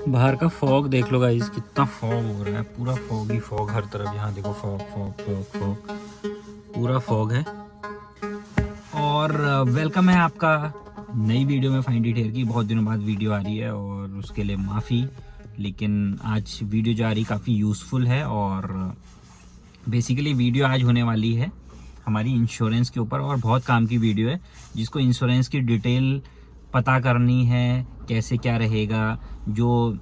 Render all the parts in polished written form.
बाहर का फॉग देख लो गाइस, कितना फॉग हो रहा है, पूरा फॉग ही फॉग हर तरफ। यहाँ देखो फॉग फॉग फॉग फॉग, पूरा फॉग है। और वेलकम है आपका नई वीडियो में फाइंड इट हियर की। बहुत दिनों बाद वीडियो आ रही है और उसके लिए माफ़ी, लेकिन आज वीडियो जो आ रही काफ़ी यूज़फुल है। और बेसिकली वीडियो आज होने वाली है हमारी इंश्योरेंस के ऊपर, और बहुत काम की वीडियो है। जिसको इंश्योरेंस की डिटेल पता करनी है, कैसे क्या रहेगा, जो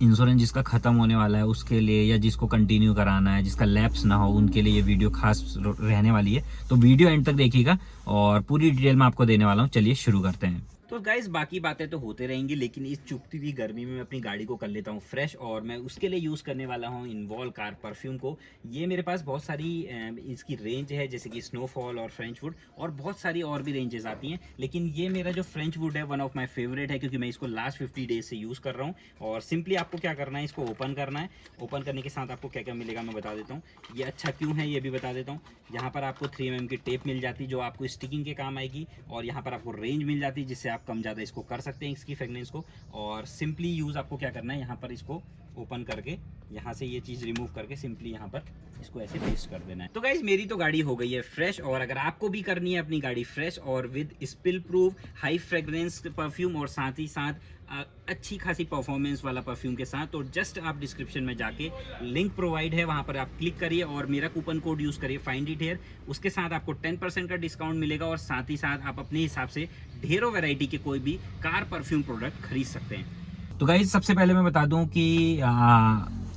इंश्योरेंस जिसका ख़त्म होने वाला है उसके लिए, या जिसको कंटिन्यू कराना है, जिसका लैप्स ना हो, उनके लिए ये वीडियो खास रहने वाली है। तो वीडियो एंड तक देखिएगा और पूरी डिटेल मैं आपको देने वाला हूँ। चलिए शुरू करते हैं। तो गाइस बाकी बातें तो होते रहेंगी, लेकिन इस चुभती हुई गर्मी में मैं अपनी गाड़ी को कर लेता हूँ फ्रेश, और मैं उसके लिए यूज़ करने वाला हूँ इन्वॉल्व कार परफ्यूम को। ये मेरे पास बहुत सारी इसकी रेंज है, जैसे कि स्नोफॉल और फ्रेंच वुड, और बहुत सारी और भी रेंजेस आती हैं। लेकिन ये मेरा जो फ्रेंच वुड है वन ऑफ माई फेवरेट है, क्योंकि मैं इसको लास्ट 50 डेज से यूज़ कर रहा हूँ। और सिंपली आपको क्या करना है, इसको ओपन करना है। ओपन करने के साथ आपको क्या क्या मिलेगा मैं बता देता हूँ। ये अच्छा क्यों है ये भी बता देता हूँ। यहाँ पर आपको 3mm की टेप मिल जाती है जो आपको स्टिकिंग के काम आएगी, और यहाँ पर आपको रेंज मिल जाती है जिससे आप कम ज़्यादा इसको कर सकते हैं, इसकी फ्रेगनेंस को। और सिंपली यूज़ आपको क्या करना है, यहाँ पर इसको ओपन करके यहाँ से ये चीज़ रिमूव करके सिंपली यहाँ पर इसको ऐसे पेस्ट कर देना है। तो गाइज मेरी तो गाड़ी हो गई है फ्रेश, और अगर आपको भी करनी है अपनी गाड़ी फ्रेश और with spill proof high fragrance perfume, और साथ ही साथ अच्छी खासी परफॉर्मेंस वाला परफ्यूम के साथ, तो जस्ट आप डिस्क्रिप्शन में जाके लिंक प्रोवाइड है, वहाँ पर आप क्लिक करिए और मेरा कूपन कोड यूज़ करिए फाइंड इट हियर। उसके साथ आपको 10% का डिस्काउंट मिलेगा, और साथ ही साथ आप अपने हिसाब से ढेरों वैरायटी के कोई भी कार परफ्यूम प्रोडक्ट खरीद सकते हैं। तो गाइज सबसे पहले मैं बता दूं कि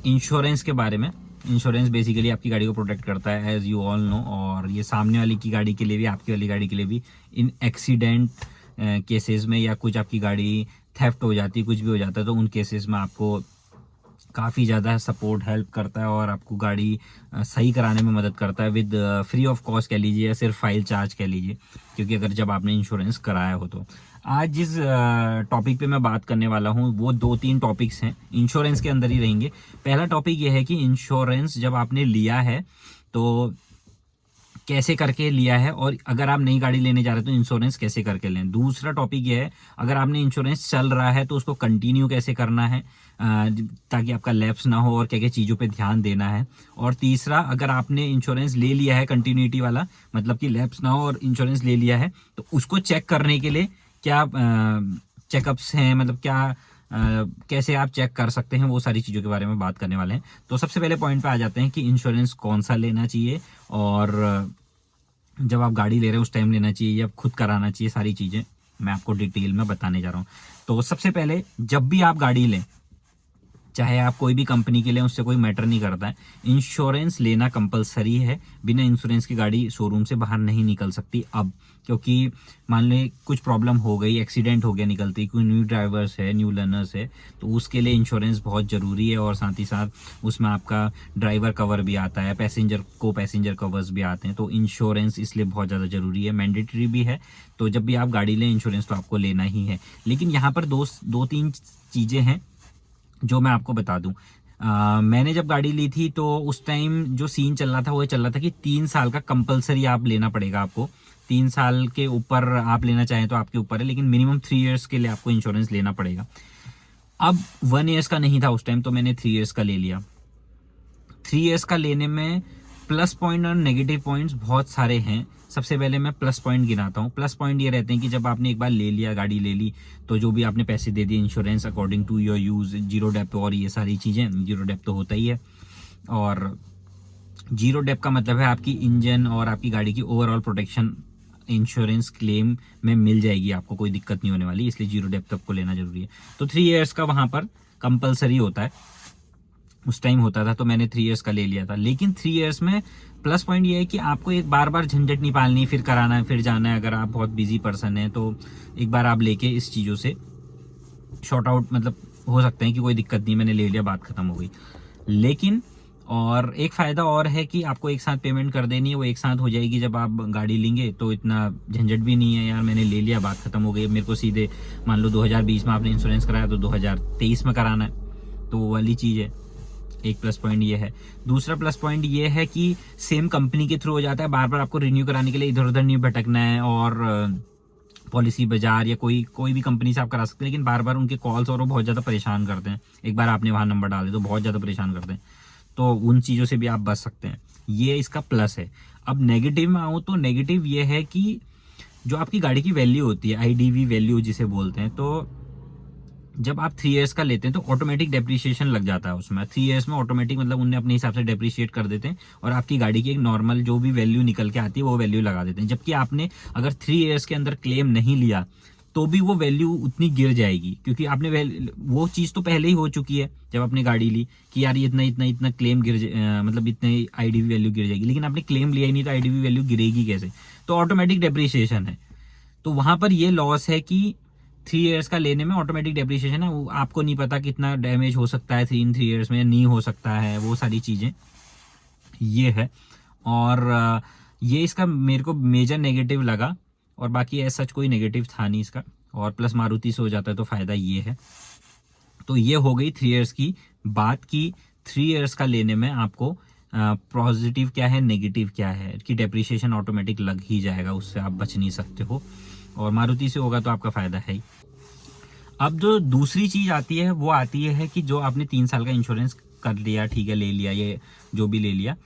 इंश्योरेंस के बारे में। इंश्योरेंस बेसिकली आपकी गाड़ी को प्रोटेक्ट करता है, एज यू ऑल नो। और ये सामने वाली की गाड़ी के लिए भी, आपकी वाली गाड़ी के लिए भी, इन एक्सीडेंट केसेस में, या कुछ आपकी गाड़ी थेफ्ट हो जाती है, कुछ भी हो जाता है, तो उन केसेस में आपको काफ़ी ज़्यादा सपोर्ट हेल्प करता है, और आपको गाड़ी सही कराने में मदद करता है विद फ्री ऑफ कॉस्ट कह लीजिए, या सिर्फ फाइल चार्ज कह लीजिए, क्योंकि अगर जब आपने इंश्योरेंस कराया हो तो। आज जिस टॉपिक पे मैं बात करने वाला हूँ वो 2-3 टॉपिक्स हैं, इंश्योरेंस के अंदर ही रहेंगे। पहला टॉपिक ये है कि इंश्योरेंस जब आपने लिया है तो कैसे करके लिया है, और अगर आप नई गाड़ी लेने जा रहे हैं तो इंश्योरेंस कैसे करके लें। दूसरा टॉपिक ये है, अगर आपने इंश्योरेंस चल रहा है तो उसको कंटिन्यू कैसे करना है ताकि आपका लैप्स ना हो, और क्या क्या चीज़ों पे ध्यान देना है। और तीसरा, अगर आपने इंश्योरेंस ले लिया है कंटिन्यूटी वाला, मतलब कि लैप्स ना हो और इंश्योरेंस ले लिया है, तो उसको चेक करने के लिए क्या चेकअप्स हैं, मतलब क्या कैसे आप चेक कर सकते हैं, वो सारी चीज़ों के बारे में बात करने वाले हैं। तो सबसे पहले पॉइंट पे आ जाते हैं कि इंश्योरेंस कौन सा लेना चाहिए, और जब आप गाड़ी ले रहे हैं उस टाइम लेना चाहिए या खुद कराना चाहिए, सारी चीज़ें मैं आपको डिटेल में बताने जा रहा हूँ। तो सबसे पहले, जब भी आप गाड़ी लें, चाहे आप कोई भी कंपनी के लिए, उससे कोई मैटर नहीं करता है, इंश्योरेंस लेना कंपलसरी है। बिना इंश्योरेंस की गाड़ी शोरूम से बाहर नहीं निकल सकती अब, क्योंकि मान लें कुछ प्रॉब्लम हो गई, एक्सीडेंट हो गया निकलती, कोई न्यू ड्राइवर्स है, न्यू लर्नर्स है, तो उसके लिए इंश्योरेंस बहुत ज़रूरी है। और साथ ही साथ उसमें आपका ड्राइवर कवर भी आता है, पैसेंजर को पैसेंजर कवर्स भी आते हैं, तो इंश्योरेंस इसलिए बहुत ज़्यादा ज़रूरी है, मैंडेटरी भी है। तो जब भी आप गाड़ी लें इंश्योरेंस तो आपको लेना ही है। लेकिन यहाँ पर दो तीन चीज़ें हैं जो मैं आपको बता दूं। मैंने जब गाड़ी ली थी तो उस टाइम जो सीन चल रहा था वो चल रहा था कि 3 साल का कंपलसरी आप लेना पड़ेगा आपको। 3 साल के ऊपर आप लेना चाहें तो आपके ऊपर है, लेकिन मिनिमम 3 इयर्स के लिए आपको इंश्योरेंस लेना पड़ेगा। अब 1 इयर्स का नहीं था उस टाइम, तो मैंने 3 इयर्स का ले लिया। 3 इयर्स का लेने में प्लस पॉइंट और नेगेटिव पॉइंट्स बहुत सारे हैं। सबसे पहले मैं प्लस पॉइंट गिनाता हूँ। प्लस पॉइंट ये रहते हैं कि जब आपने एक बार ले लिया, गाड़ी ले ली, तो जो भी आपने पैसे दे दिए insurance according to your use, zero dep और ये सारी चीज़ें, जीरो डेप तो होता ही है। और जीरो डेप का मतलब है आपकी इंजन और आपकी गाड़ी की ओवरऑल प्रोटेक्शन इंश्योरेंस क्लेम में मिल जाएगी, आपको कोई दिक्कत नहीं होने वाली, इसलिए जीरो डेप तो आपको लेना जरूरी है। तो 3 इयर्स का वहाँ पर कंपलसरी होता है, उस टाइम होता था, तो मैंने 3 इयर्स का ले लिया था। लेकिन 3 इयर्स में प्लस पॉइंट ये है कि आपको एक बार बार झंझट नहीं पालनी, फिर कराना है, फिर जाना है। अगर आप बहुत बिजी पर्सन हैं तो एक बार आप लेके इस चीज़ों से शॉर्ट आउट, मतलब हो सकते हैं कि कोई दिक्कत नहीं, मैंने ले लिया, बात खत्म हो गई। लेकिन और एक फ़ायदा और है कि आपको एक साथ पेमेंट कर देनी है, वो एक साथ हो जाएगी जब आप गाड़ी लेंगे, तो इतना झंझट भी नहीं है, यार मैंने ले लिया, बात खत्म हो गई। मेरे को सीधे मान लो 2020 में आपने इंश्योरेंस कराया तो 2023 में कराना है, तो वो वाली चीज़ है। एक प्लस पॉइंट ये है। दूसरा प्लस पॉइंट ये है कि सेम कंपनी के थ्रू हो जाता है, बार बार आपको रिन्यू कराने के लिए इधर उधर नहीं भटकना है, और पॉलिसी बाजार या कोई कोई भी कंपनी से आप करा सकते हैं, लेकिन बार बार उनके कॉल्स और वो बहुत ज़्यादा परेशान करते हैं। एक बार आपने वहाँ नंबर डाल दिया तो बहुत ज़्यादा परेशान करते हैं, तो उन चीज़ों से भी आप बच सकते हैं। ये इसका प्लस है। अब नेगेटिव में आऊँ तो नेगेटिव ये है कि जो आपकी गाड़ी की वैल्यू होती है, आईडीवी वैल्यू जिसे बोलते हैं, तो जब आप 3 इयर्स का लेते हैं तो ऑटोमेटिक डेप्रिसिएशन लग जाता है उसमें। 3 इयर्स में ऑटोमेटिक मतलब उन्हें अपने हिसाब से डेप्रिशिएट कर देते हैं और आपकी गाड़ी की एक नॉर्मल जो भी वैल्यू निकल के आती है वो वैल्यू लगा देते हैं। जबकि आपने अगर 3 इयर्स के अंदर क्लेम नहीं लिया तो भी वो वैल्यू उतनी गिर जाएगी, क्योंकि आपने वो चीज़ तो पहले ही हो चुकी है जब आपने गाड़ी ली कि यार ये इतना इतना इतना क्लेम मतलब इतने आईडीवी वैल्यू गिर जाएगी, लेकिन आपने क्लेम लिया ही नहीं तो आईडीवी वैल्यू गिरेगी कैसे? तो ऑटोमेटिक डेप्रिसिएशन है। तो वहां पर ये लॉस है कि 3 इयर्स का लेने में ऑटोमेटिक डेप्रिसिएशन है, वो आपको नहीं पता कितना डैमेज हो सकता है 3 इयर्स में, या नहीं हो सकता है, वो सारी चीज़ें ये है। और ये इसका मेरे को मेजर नेगेटिव लगा, और बाकी ऐसा सच कोई नेगेटिव था नहीं इसका। और प्लस मारुति से हो जाता है तो फ़ायदा ये है। तो ये हो गई 3 इयर्स की बात की। 3 इयर्स का लेने में आपको पॉजिटिव क्या है, नेगेटिव क्या है कि डेप्रिसिएशन ऑटोमेटिक लग ही जाएगा, उससे आप बच नहीं सकते हो। और मारुति से होगा तो आपका फ़ायदा है ही। अब जो दूसरी चीज़ आती है वो आती है कि जो आपने 3 साल का इंश्योरेंस कर लिया, ठीक है, ले लिया, ये जो भी ले लिया,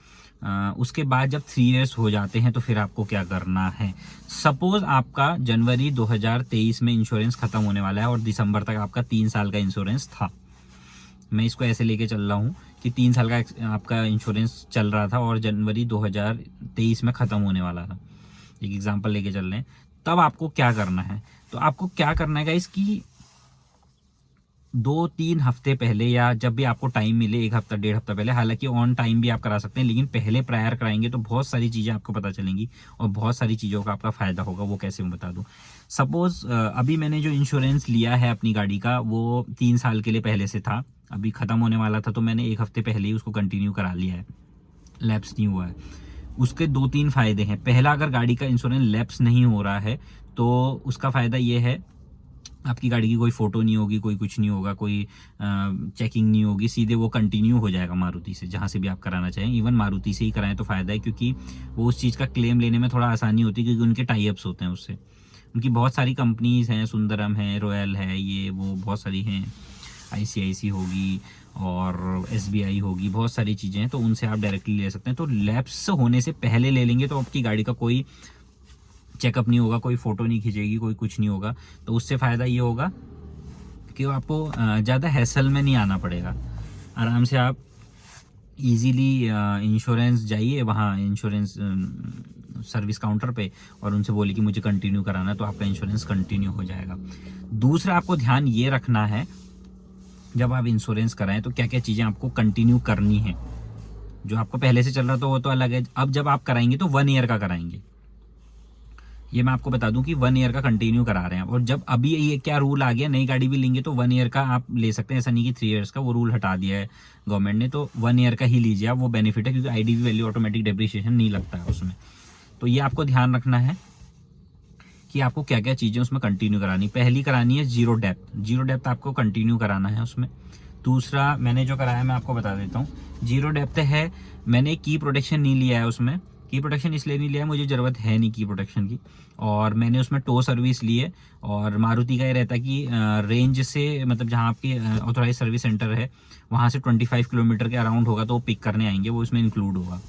उसके बाद जब 3 इयर्स हो जाते हैं तो फिर आपको क्या करना है। सपोज आपका जनवरी 2023 में इंश्योरेंस खत्म होने वाला है और दिसंबर तक आपका 3 साल का इंश्योरेंस था। मैं इसको ऐसे लेके चल रहा हूँ कि 3 साल का आपका इंश्योरेंस चल रहा था और जनवरी 2023 में ख़त्म होने वाला था। एक एग्जांपल लेके चल रहे हैं। तब आपको क्या करना है? तो आपको क्या करना है गाइस कि 2-3 हफ्ते पहले, या जब भी आपको टाइम मिले, 1 हफ्ता 1.5 हफ्ता पहले, हालांकि ऑन टाइम भी आप करा सकते हैं, लेकिन पहले प्रायर कराएंगे तो बहुत सारी चीज़ें आपको पता चलेंगी और बहुत सारी चीज़ों का आपका फ़ायदा होगा। वो कैसे मैं बता दूं। सपोज अभी मैंने जो इंश्योरेंस लिया है अपनी गाड़ी का वो 3 साल के लिए पहले से था, अभी ख़त्म होने वाला था, तो मैंने 1 हफ्ते पहले ही उसको कंटिन्यू करा लिया है, लैप्स नहीं हुआ है। उसके 2-3 फ़ायदे हैं। पहला, अगर गाड़ी का इंश्योरेंस लैप्स नहीं हो रहा है तो उसका फ़ायदा ये है, आपकी गाड़ी की कोई फ़ोटो नहीं होगी, कोई कुछ नहीं होगा, कोई चेकिंग नहीं होगी, सीधे वो कंटिन्यू हो जाएगा मारुति से, जहाँ से भी आप कराना चाहें। इवन मारुति से ही कराएं तो फ़ायदा है, क्योंकि वो उस चीज़ का क्लेम लेने में थोड़ा आसानी होती है, क्योंकि उनके टाई अप्स होते हैं उससे। उनकी बहुत सारी कंपनीज़ हैं, सुंदरम है, रॉयल है, ये वो बहुत सारी हैं, ICIC होगी और SBI होगी, बहुत सारी चीज़ें हैं, तो उनसे आप डायरेक्टली ले सकते हैं। तो लैप्स होने से पहले ले लेंगे तो आपकी गाड़ी का कोई चेकअप नहीं होगा, कोई फ़ोटो नहीं खींचेगी, कोई कुछ नहीं होगा। तो उससे फ़ायदा ये होगा कि आपको ज़्यादा हैसल में नहीं आना पड़ेगा। आराम से आप इजीली इंश्योरेंस जाइए वहाँ इंश्योरेंस सर्विस काउंटर पे और उनसे बोले कि मुझे कंटिन्यू कराना, तो आपका इंश्योरेंस कंटिन्यू हो जाएगा। दूसरा, आपको ध्यान ये रखना है जब आप इंश्योरेंस कराएं तो क्या क्या चीज़ें आपको कंटिन्यू करनी है। जो आपको पहले से चल रहा था वो तो अलग है, अब जब आप कराएंगे तो 1 ईयर का कराएंगे। ये मैं आपको बता दूं कि 1 ईयर का कंटिन्यू करा रहे हैं। और जब अभी ये क्या रूल आ गया, नई गाड़ी भी लेंगे तो 1 ईयर का आप ले सकते हैं, ऐसा नहीं कि 3 इयर्स का, वो रूल हटा दिया है गवर्नमेंट ने। तो 1 ईयर का ही लीजिए आप, वो बेनिफिट है, क्योंकि आईडीवी वैल्यू ऑटोमेटिक डेप्रिसिएशन नहीं लगता है उसमें। तो ये आपको ध्यान रखना है कि आपको क्या क्या चीज़ें उसमें कंटिन्यू करानी। पहली करानी है जीरो डेप्थ। जीरो डेप्थ आपको कंटिन्यू कराना है उसमें। दूसरा, मैंने जो कराया मैं आपको बता देता हूँ। जीरो डेप्थ है, मैंने की प्रोटेक्शन नहीं लिया है उसमें। की प्रोटेक्शन इसलिए नहीं लिया है, मुझे ज़रूरत है नहीं की प्रोटेक्शन की। और मैंने उसमें टो सर्विस ली है। और मारुति का ये रहता है कि रेंज से, मतलब जहाँ आपकी ऑथोराइज सर्विस सेंटर है वहाँ से 25 किलोमीटर के अराउंड होगा तो वो पिक करने आएंगे, वो इसमें इंक्लूड होगा।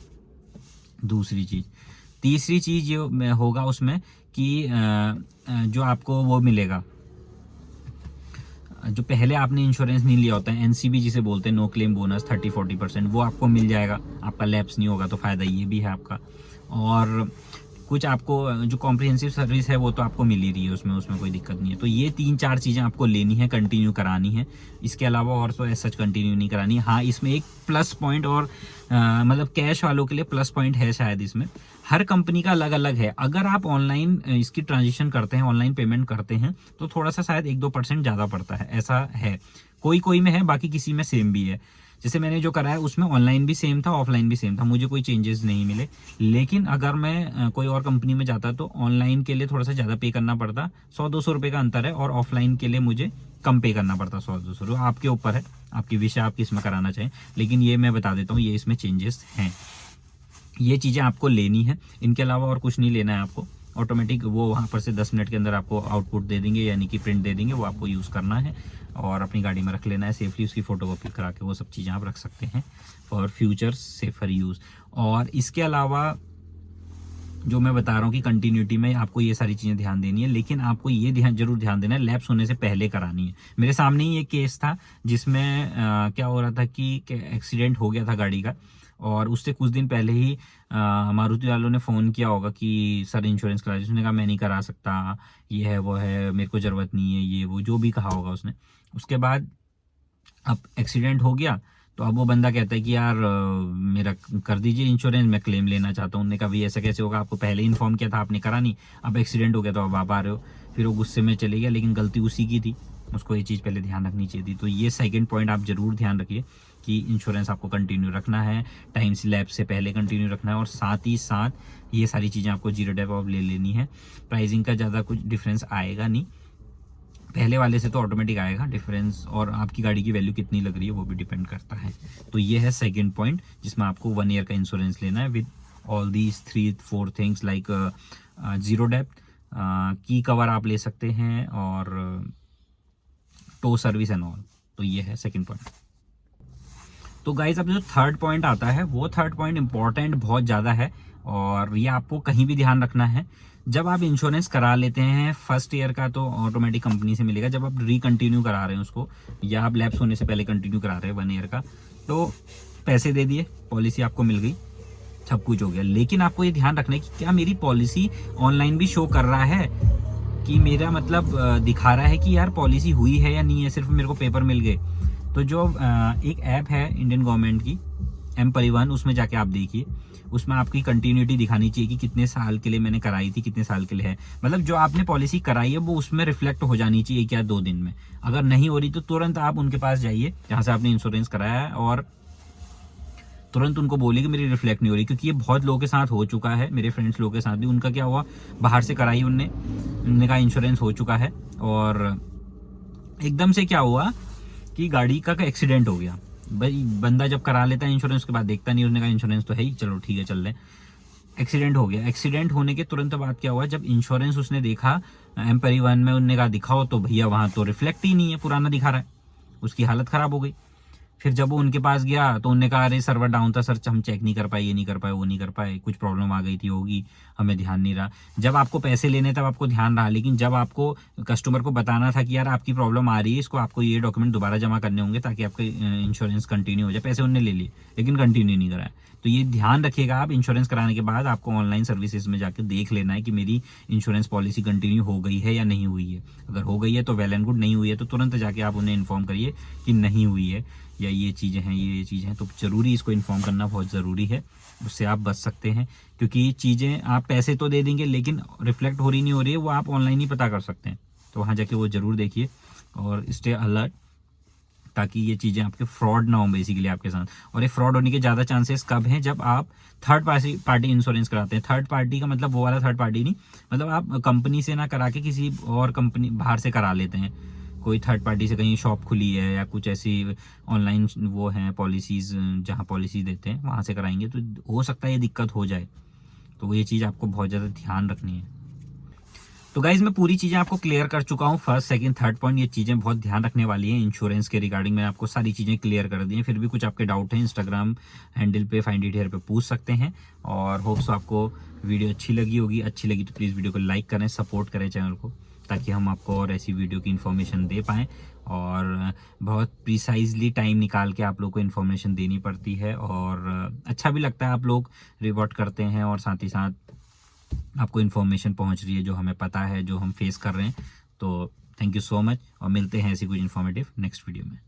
दूसरी चीज़। तीसरी चीज़ ये होगा उसमें कि जो आपको वो मिलेगा, जो पहले आपने इंश्योरेंस नहीं लिया होता है, NCB जिसे बोलते हैं, नो क्लेम बोनस 30-40%, वो आपको मिल जाएगा। आपका लैप्स नहीं होगा, तो फ़ायदा ये भी है आपका। और कुछ आपको जो कॉम्प्रिहेंसिव सर्विस है वो तो आपको मिल ही रही है उसमें कोई दिक्कत नहीं है। तो ये 3-4 चीज़ें आपको लेनी है, कंटिन्यू करानी है। इसके अलावा और तो ऐसा कंटिन्यू नहीं करानी। हाँ, इसमें एक प्लस पॉइंट और मतलब कैश वालों के लिए प्लस पॉइंट है शायद इसमें। हर कंपनी का अलग अलग है। अगर आप ऑनलाइन इसकी ट्रांजेक्शन करते हैं, ऑनलाइन पेमेंट करते हैं, तो थोड़ा सा शायद 1-2% ज़्यादा पड़ता है, ऐसा है। कोई में है, बाकी किसी में सेम भी है। जैसे मैंने जो कराया उसमें ऑनलाइन भी सेम था, ऑफलाइन भी सेम था, मुझे कोई चेंजेस नहीं मिले। लेकिन अगर मैं कोई और कंपनी में जाता तो ऑनलाइन के लिए थोड़ा सा ज़्यादा पे करना पड़ता, 100-200 रुपये का अंतर है। और ऑफलाइन के लिए मुझे कम पे करना पड़ता, 100-200 रुपये। आपके ऊपर है, आपकी विषय, आप किस में कराना चाहें। लेकिन ये मैं बता देता हूँ, ये इसमें चेंजेस हैं। ये चीज़ें आपको लेनी है, इनके अलावा और कुछ नहीं लेना है आपको। ऑटोमेटिक वो वहाँ पर से 10 मिनट के अंदर आपको आउटपुट दे देंगे, यानी कि प्रिंट दे देंगे, वो आपको यूज़ करना है और अपनी गाड़ी में रख लेना है सेफली, उसकी फ़ोटोकॉपी करा के वो सब चीज़ें आप रख सकते हैं फॉर फ्यूचर सेफर यूज़। और इसके अलावा जो मैं बता रहा हूँ कि कंटिन्यूटी में आपको ये सारी चीज़ें ध्यान देनी है, लेकिन आपको ये जरूर ध्यान देना है लैप्स होने से पहले करानी है। मेरे सामने ही एक केस था जिसमें क्या हो रहा था कि एक्सीडेंट हो गया था गाड़ी का, और उससे कुछ दिन पहले ही मारुति वालों ने फ़ोन किया होगा कि सर इंश्योरेंस करा दीजिए। उसने कहा मैं नहीं करा सकता, ये है वो है, मेरे को ज़रूरत नहीं है, ये वो जो भी कहा होगा उसने। उसके बाद अब एक्सीडेंट हो गया, तो अब वो बंदा कहता है कि यार मेरा कर दीजिए इंश्योरेंस, मैं क्लेम लेना चाहता हूँ। उन्होंने कहा भाई ऐसा कैसे होगा, आपको पहले ही इन्फॉर्म किया था, आपने करा नहीं, अब एक्सीडेंट हो गया तो अब आप आ रहे हो। फिर वो गुस्से में चले गया, लेकिन गलती उसी की थी, उसको ये चीज़ पहले ध्यान रखनी चाहिए थी। तो ये सेकंड पॉइंट आप ज़रूर ध्यान रखिए कि इंश्योरेंस आपको कंटिन्यू रखना है, टाइम स्लैब से पहले कंटिन्यू रखना है, और साथ ही साथ ये सारी चीज़ें आपको जीरो डेप ऑफ ले लेनी है। प्राइसिंग का ज़्यादा कुछ डिफरेंस आएगा नहीं, पहले वाले से तो ऑटोमेटिक आएगा डिफरेंस, और आपकी गाड़ी की वैल्यू कितनी लग रही है वो भी डिपेंड करता है। तो ये है सेकंड पॉइंट जिसमें आपको 1 ईयर का इंश्योरेंस लेना है with all these 3-4 things like zero depth, की कवर आप ले सकते हैं, और टो सर्विस एंड ऑल। तो ये है सेकंड पॉइंट। तो गाइज अब जो थर्ड पॉइंट आता है, वो थर्ड पॉइंट इंपॉर्टेंट बहुत ज़्यादा है, और ये आपको कहीं भी ध्यान रखना है। जब आप इंश्योरेंस करा लेते हैं फर्स्ट ईयर का तो ऑटोमेटिक कंपनी से मिलेगा, जब आप रिकंटिन्यू करा रहे हैं उसको, या आप लैप्स होने से पहले कंटिन्यू करा रहे हैं 1 ईयर का, तो पैसे दे दिए, पॉलिसी आपको मिल गई, सब कुछ हो गया। लेकिन आपको ये ध्यान रखना है कि क्या मेरी पॉलिसी ऑनलाइन भी शो कर रहा है, कि मेरा मतलब दिखा रहा है कि यार पॉलिसी हुई है या नहीं है, सिर्फ मेरे को पेपर मिल गए। तो जो एक ऐप है इंडियन गवर्नमेंट की एम परिवहन, उसमें जाके आप देखिए, उसमें आपकी कंटिन्यूटी दिखानी चाहिए कि कितने साल के लिए मैंने कराई थी, कितने साल के लिए है, मतलब जो आपने पॉलिसी कराई है वो उसमें रिफ्लेक्ट हो जानी चाहिए क्या 2 दिन में। अगर नहीं हो रही तो तुरंत आप उनके पास जाइए जहाँ से आपने इंश्योरेंस कराया है, और तुरंत उनको बोलिए कि मेरी रिफ्लेक्ट नहीं हो रही, क्योंकि ये बहुत लोगों के साथ हो चुका है, मेरे फ्रेंड्स लोगों के साथ भी। उनका क्या हुआ, बाहर से कराई उनने कहा इंश्योरेंस हो चुका है, और एकदम से क्या हुआ कि गाड़ी का एक्सीडेंट हो गया। भाई बंदा जब करा लेता है इंश्योरेंस के बाद देखता नहीं, उसने कहा इंश्योरेंस तो है ही, चलो ठीक है चल रहे। एक्सीडेंट हो गया, एक्सीडेंट होने के तुरंत बाद क्या हुआ, जब इंश्योरेंस उसने देखा एम परिवहन में, उनने कहा दिखाओ, तो भैया वहां तो रिफ्लेक्ट ही नहीं है, पुराना दिखा रहा है, उसकी हालत खराब हो गई। फिर जब वो उनके पास गया तो उनने कहा अरे सर्वर डाउन था सर, हम चेक नहीं कर पाए, ये नहीं कर पाए, वो नहीं कर पाए, कुछ प्रॉब्लम आ गई थी होगी, हमें ध्यान नहीं रहा। जब आपको पैसे लेने तब आपको ध्यान रहा, लेकिन जब आपको कस्टमर को बताना था कि यार आपकी प्रॉब्लम आ रही है, इसको आपको ये डॉक्यूमेंट दोबारा जमा करने होंगे ताकि आपके इंश्योरेंस कंटिन्यू हो जाए, पैसे उनने ले लिए लेकिन कंटिन्यू नहीं कराया। तो ये ध्यान रखिएगा, आप इंश्योरेंस कराने के बाद आपको ऑनलाइन सर्विसेज में जाकर देख लेना है कि मेरी इंश्योरेंस पॉलिसी कंटिन्यू हो गई है या नहीं हुई है। अगर हो गई है तो वेल एंड गुड, नहीं हुई है तो तुरंत जाके आप उन्हें इन्फॉर्म करिए कि नहीं हुई है, या ये चीज़ें हैं, ये चीज़ें हैं। तो ज़रूरी इसको इन्फॉर्म करना बहुत ज़रूरी है, उससे आप बच सकते हैं। क्योंकि चीज़ें आप पैसे तो दे देंगे लेकिन रिफ्लेक्ट हो रही नहीं हो रही है, वो आप ऑनलाइन ही पता कर सकते हैं। तो वहाँ जाके वो ज़रूर देखिए और स्टे अलर्ट, ताकि ये चीज़ें आपके फ्रॉड ना हो बेसिकली आपके साथ। और ये फ्रॉड होने के ज़्यादा चांसेस कब हैं, जब आप थर्ड पार्टी इंश्योरेंस कराते हैं। थर्ड पार्टी का मतलब वो वाला थर्ड पार्टी नहीं, मतलब आप कंपनी से ना करा के किसी और कंपनी बाहर से करा लेते हैं, कोई थर्ड पार्टी से, कहीं शॉप खुली है या कुछ ऐसी ऑनलाइन वो हैं पॉलिसीज़ जहाँ पॉलिसी देते हैं, वहाँ से कराएंगे तो हो सकता है ये दिक्कत हो जाए। तो ये चीज़ आपको बहुत ज़्यादा ध्यान रखनी है। तो गाइज मैं पूरी चीज़ें आपको क्लियर कर चुका हूँ, फर्स्ट सेकंड थर्ड पॉइंट, ये चीज़ें बहुत ध्यान रखने वाली हैं इंश्योरेंस के रिगार्डिंग। मैंने आपको सारी चीज़ें क्लियर कर दी हैं। फिर भी कुछ आपके डाउट हैं, इंस्टाग्राम हैंडल पे फाइंड इट हियर पे पूछ सकते हैं। और होप्स आपको वीडियो अच्छी लगी होगी, अच्छी लगी तो प्लीज़ वीडियो को लाइक करें, सपोर्ट करें चैनल को, ताकि हम आपको और ऐसी वीडियो की इन्फॉर्मेशन दे पाएँ। और बहुत प्रिसाइजली टाइम निकाल के आप लोग को इन्फॉर्मेशन देनी पड़ती है, और अच्छा भी लगता है, आप लोग रिवॉर्ड करते हैं और साथ ही साथ आपको इन्फॉर्मेशन पहुंच रही है जो हमें पता है, जो हम फेस कर रहे हैं। तो थैंक यू सो मच, और मिलते हैं ऐसी कुछ इन्फॉर्मेटिव नेक्स्ट वीडियो में।